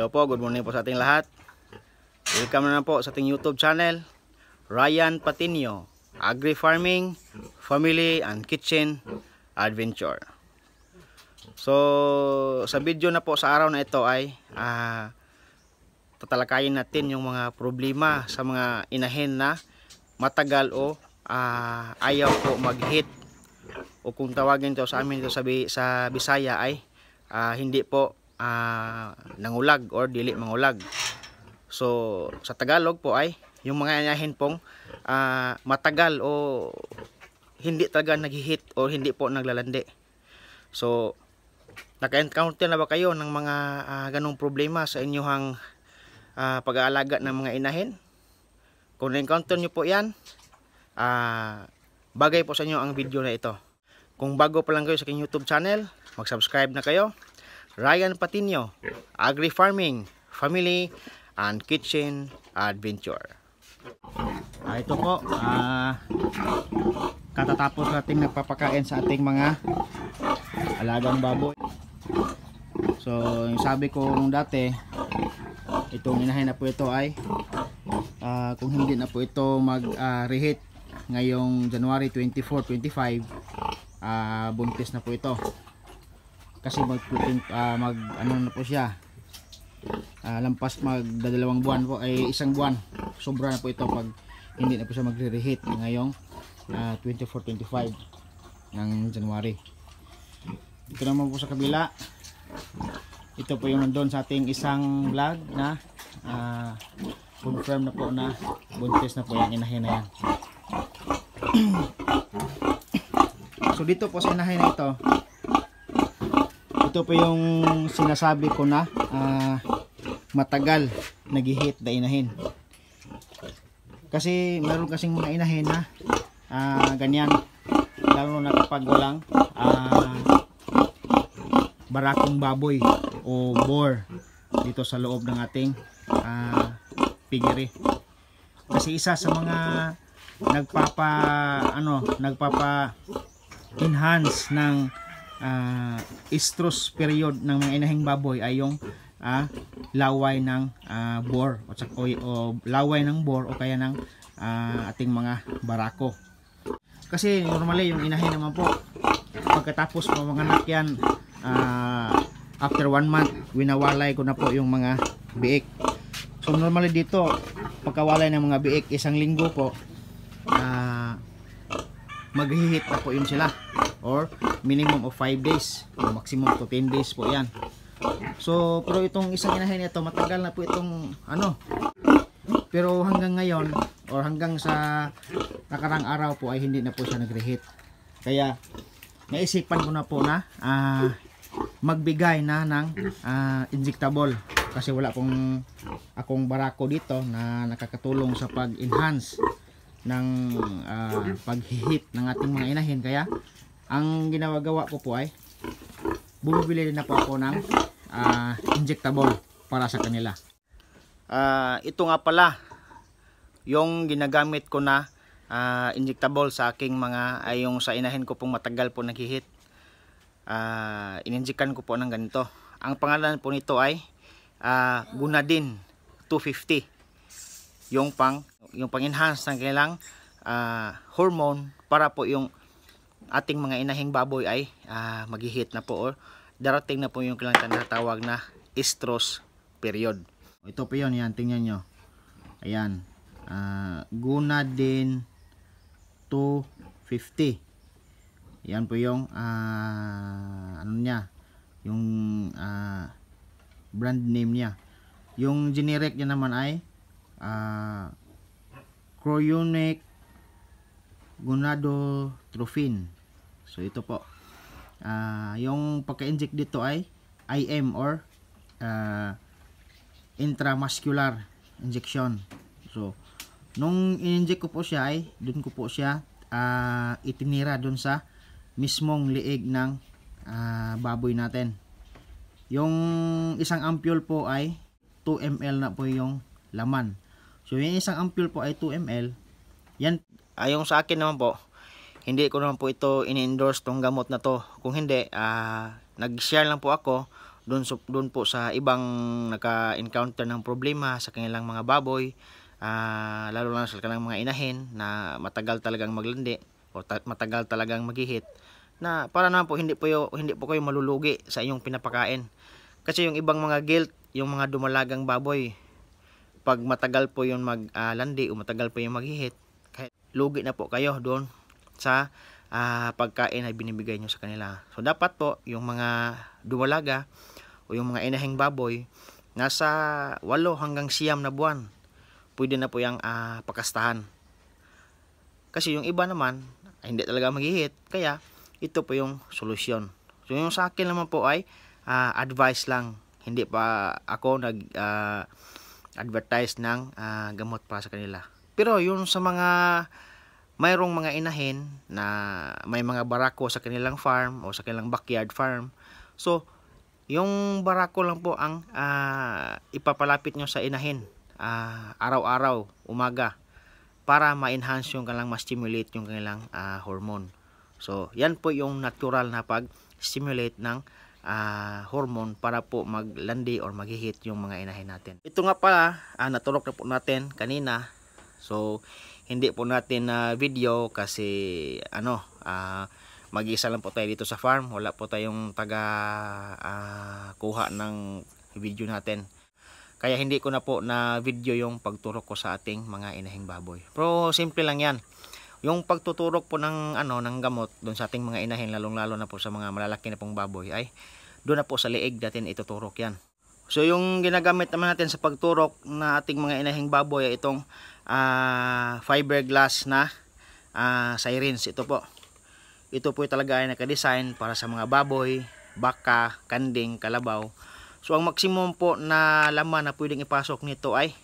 Hello po, good morning po sa ating lahat. Welcome na po sa ating YouTube channel, Ryan Patinio, Agri Farming, Family and Kitchen Adventure. So, sa video na po sa araw na ito ay tatalakayin natin yung mga problema sa mga inahin na matagal o ayaw po mag-hit, o kung tawagin to sa amin dito sa Bisaya ay hindi po nangulag or dili mangulag. So sa Tagalog po ay yung mga inahin pong matagal o hindi talaga nag-hit o hindi po naglalandi. So naka-encounter na ba kayo ng mga ganong problema sa inyong pag-aalaga ng mga inahin? Kung na-encounter nyo po yan, bagay po sa inyo ang video na ito. Kung bago pa lang kayo sa aking YouTube channel, mag-subscribe na kayo. Ryan Patinio, Agri Farming, Family and Kitchen Adventure. Ito po, katatapos nating nagpapakain sa ating mga alagang baboy. So, yung sabi ko nung dati, itong inahin na po ito ay kung hindi na po ito mag-reheat ngayong January 24, 25, buntis na po ito. Kasi ano na po siya, lampas magdadalawang buwan po, ay isang buwan, sobra na po ito pag hindi na po siya magre-reheat ngayong 24-25 ng January. Ito naman po sa kabila, ito po yung nandun sa ating isang vlog na confirm na po na buntis na po yung inahin na yan. So dito po sa inahin na ito po yung sinasabi ko na matagal nag-hit na inahin. Kasi meron kasing mga inahin na ganyan, lalo na kapag walang barakong baboy o boar dito sa loob ng ating piggery. Kasi isa sa mga nagpapa enhance ng estrus period ng mga inahing baboy ay yung laway ng boar o laway ng boar o kaya ng ating mga barako. Kasi normally yung inahin naman po, pagkatapos manganak yan, after 1 month winawalay ko na po yung mga biik. So normally dito pagkawalay ng mga biik, isang linggo po mag-hit na po yun sila, or minimum of 5 days o maximum to 10 days po yan. So pero itong isang inahin nito matagal na po itong pero hanggang ngayon or hanggang sa nakarang araw po ay hindi na po siya nag-reheat. Kaya naisipan ko na po na magbigay na ng injectable, kasi wala pong akong barako dito na nakakatulong sa pag-enhance ng pag-hit ng ating mga inahin. Kaya ang ginagawa ko po ay bumibili na po ako ng injectable para sa kanila. Ito nga pala yung ginagamit ko na injectable sa aking mga yung sa inahin ko pong matagal po nag-hit. Ininjikan ko po ng ganito. Ang pangalan po nito ay Gonadin 250. Yung pang-enhance ng kanilang hormone para po yung ating mga inahing baboy ay mag-hit na po or darating na po yung kanilang tinatawag na estrus period. Ito po yun, yan, tingnan nyo. Ayan, Gonadin 250. Yan po yung ano niya, yung brand name niya. Yung generic niya naman ay Chorionic Gonadotropin. So ito po, yung pagka-inject dito ay IM or intramuscular injection. So nung in-inject ko po siya ay doon ko po siya itinira doon sa mismong liig ng baboy natin. Yung isang ampule po ay 2 ml na po yung laman. So yung isang ampule po ay 2 ml. Yan, yung sa akin naman po, hindi ko naman po ito ini-endorse tong gamot na to. Kung hindi, nag-share lang po ako doon po sa ibang naka-encounter ng problema sa kanilang mga baboy, lalo lang sa kanilang mga inahin na matagal talagang maglandi o matagal talagang maghihit, na para naman po hindi po kayo malulugi sa inyong pinapakain. Kasi yung ibang mga gilt, yung mga dumalagang baboy, pag matagal po yung maglandi o matagal po yung maghihit, kahit lugi na po kayo doon sa pagkain na binibigay nyo sa kanila. So dapat po yung mga dumalaga o yung mga inahing baboy nasa 8 hanggang 9 na buwan, pwede na po yung pakastahan. Kasi yung iba naman ay hindi talaga maghihit, kaya ito po yung solusyon. So yung sa akin naman po ay advice lang, hindi pa ako nag advertise ng gamot para sa kanila. Pero yung sa mga mayroong mga inahin na may mga barako sa kanilang farm o sa kanilang backyard farm, so yung barako lang po ang ipapalapit nyo sa inahin araw-araw, umaga, para ma-enhance yung kanilang, ma-stimulate yung kanilang hormone. So yan po yung natural na pag-stimulate ng hormone para po maglandi or maghihit yung mga inahin natin. Ito nga pala, naturok na po natin kanina. So hindi po natin video kasi mag-isa lang po tayo dito sa farm. Wala po tayong kuha ng video natin. Kaya hindi ko na po na video yung pagturok ko sa ating mga inahing baboy. Pero simple lang yan. Yung pagtuturok po ng ng gamot doon sa ating mga inahin, lalong-lalo na po sa mga malalaki na pong baboy, ay doon na po sa liig natin ituturok yan. So yung ginagamit naman natin sa pagturok na ating mga inahing baboy ay itong fiberglass na sirens. Ito po talaga ay naka-design para sa mga baboy, baka, kanding, kalabaw. So ang maximum po na laman na pwedeng ipasok nito ay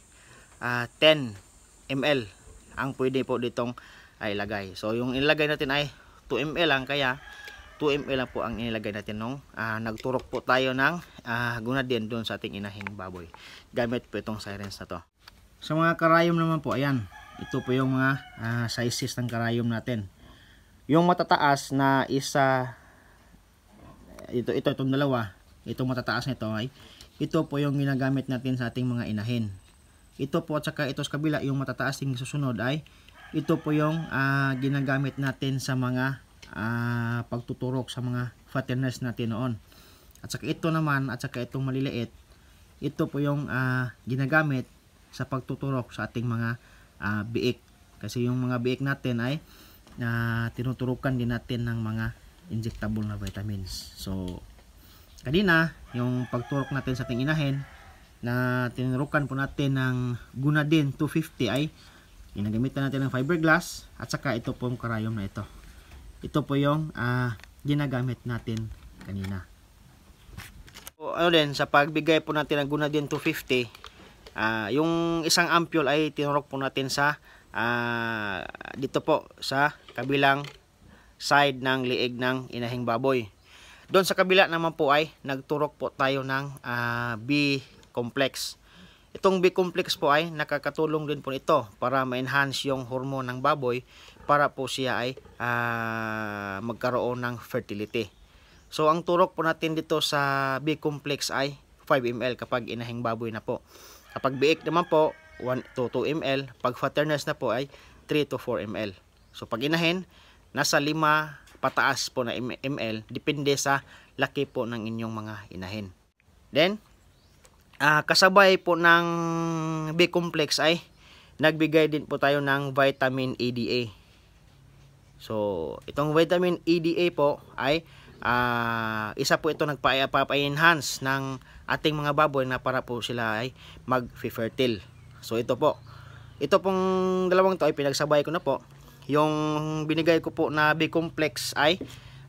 10 ml ang pwede po ditong ay ilagay. So yung ilagay natin ay 2 ml lang, kaya 2 ml lang po ang inilagay natin nung nagturok po tayo ng gunadin doon sa ating inahing baboy. Gamit po itong sirens na to. Sa mga karayom naman po, ayan, ito po yung mga sizes ng karayom natin. Yung matataas na isa, itong dalawa, itong matataas nito ay ito po yung ginagamit natin sa ating mga inahin. Ito po at saka ito sa kabila, yung matataas yung susunod ay ito po yung ginagamit natin sa mga pagtuturok sa mga fatteners natin noon. At saka ito naman, at saka itong maliliit, ito po yung ginagamit sa pagtuturok sa ating mga biik. Kasi yung mga biik natin ay tinuturukan din natin ng mga injectable na vitamins. So kanina, yung pagturok natin sa ating inahin na tinurukan po natin ng Gunadin 250 ay ginagamitan natin ng fiberglass, at saka ito po yung karayom na ito. Ito po yung ginagamit natin kanina. So, sa pagbigay po natin ng Gunadin 250, yung isang ampule ay tinurok po natin sa dito po sa kabilang side ng liig ng inahing baboy. Doon sa kabila naman po ay nagturok po tayo ng B-complex. Itong B-complex po ay nakakatulong din po ito para ma-enhance yung hormone ng baboy, para po siya ay magkaroon ng fertility. So ang turok po natin dito sa B-complex ay 5 ml kapag inahing baboy na po. Kapag biik naman po 1 to 2 ml, pag fatterners na po ay 3 to 4 ml. So pag inahin, nasa 5 pataas po na ml, depende sa laki po ng inyong mga inahin. Then kasabay po ng B-complex ay nagbigay din po tayo ng vitamin EDA. So itong vitamin EDA po ay isa po ito nagpa-enhance ng ating mga baboy na para po sila ay mag-fertile. So ito pong dalawang to ay pinagsabay ko na po. Yung binigay ko po na B-complex ay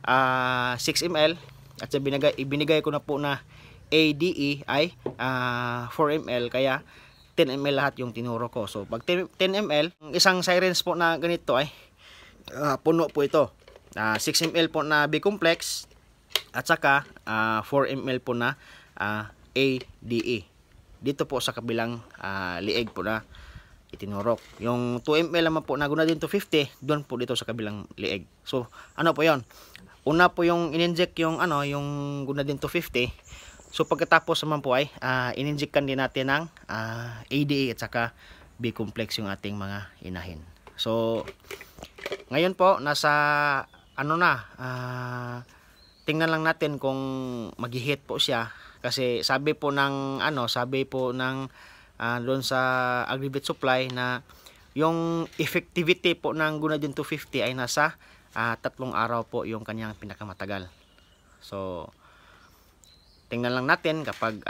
6 ml, at ibinigay ko na po na ADE ay 4 ml, kaya 10 ml lahat yung tinuro ko. So pag 10 ml, isang sirens po na ganito ay puno po ito. 6 ml po na B-complex at saka 4 ml po na ADE. Dito po sa kabilang liig po na itinurok. Yung 2 ml naman po na Gunadin 250, doon po dito sa kabilang liig. So ano po yon? Una po yung in-inject yung yung Gunadin 250 So pagkatapos naman po ay ininjectan din natin ng ADA at saka B-complex yung ating mga inahin. So ngayon po nasa ano na, tingnan lang natin kung mag-hit po siya, kasi sabi po ng doon sa Agribit Supply na yung effectivity po ng Gunadin 250 ay nasa 3 araw po yung kanyang pinakamatagal. So tingnan lang natin kapag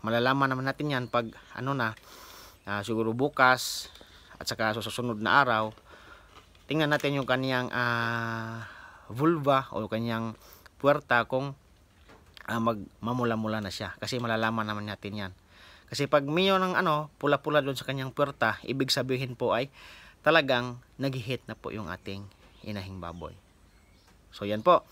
malalaman naman natin yan pag siguro bukas at saka susunod na araw. Tingnan natin yung kanyang vulva o kanyang puwerta kung mamula-mula na siya, kasi malalaman naman natin yan. Kasi pag miyo ng pula-pula doon sa kanyang puwerta, ibig sabihin po ay talagang nag-hit na po yung ating inahing baboy. So yan po.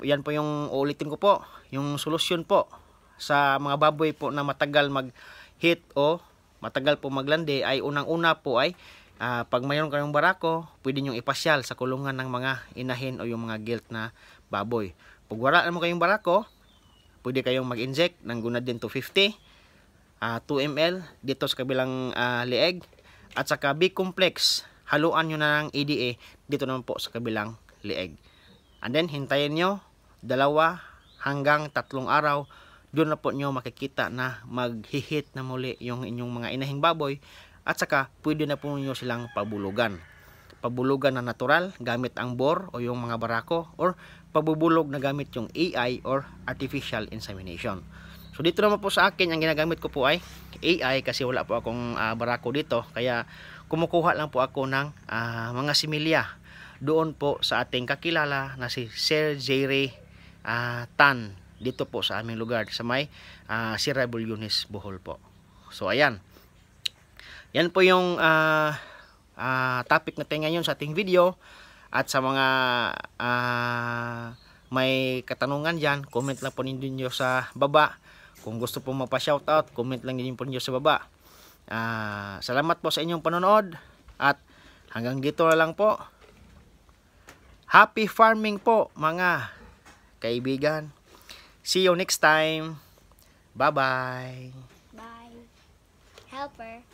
Yan po yung uulitin ko po, yung solusyon po sa mga baboy po na matagal mag-hit o matagal po maglandi ay unang-una po ay pag mayroon kayong barako, pwede nyo ipasyal sa kulungan ng mga inahin o yung mga gilt na baboy. Pag wala naman kayong barako, pwede kayong mag-inject ng Gunadin 250, 2 ml dito sa kabilang lieg, at saka B-complex, haluan nyo na ng ADA dito naman po sa kabilang lieg. And then, hintayin nyo 2 hanggang 3 araw. Doon na po nyo makikita na mag-hit na muli yung inyong mga inahing baboy. At saka, pwede na po nyo silang pabulugan. Pabulugan na natural, gamit ang bore o yung mga barako. Or pabubulog na gamit yung AI or artificial insemination. So, dito naman po sa akin, ang ginagamit ko po ay AI kasi wala po akong barako dito. Kaya, kumukuha lang po ako ng mga similya doon po sa ating kakilala na si Sir Jerry Tan, dito po sa aming lugar sa may Sierra Bulyones, Bohol po. So ayan, yan po yung topic natin ngayon sa ating video. At sa mga may katanungan dyan, comment lang po ninyo sa baba. Kung gusto po magpa-shoutout, comment lang ninyo po ninyo sa baba. Salamat po sa inyong panonood at hanggang dito na lang po. Happy farming po mga kaibigan. See you next time. Bye-bye. Bye. Helper.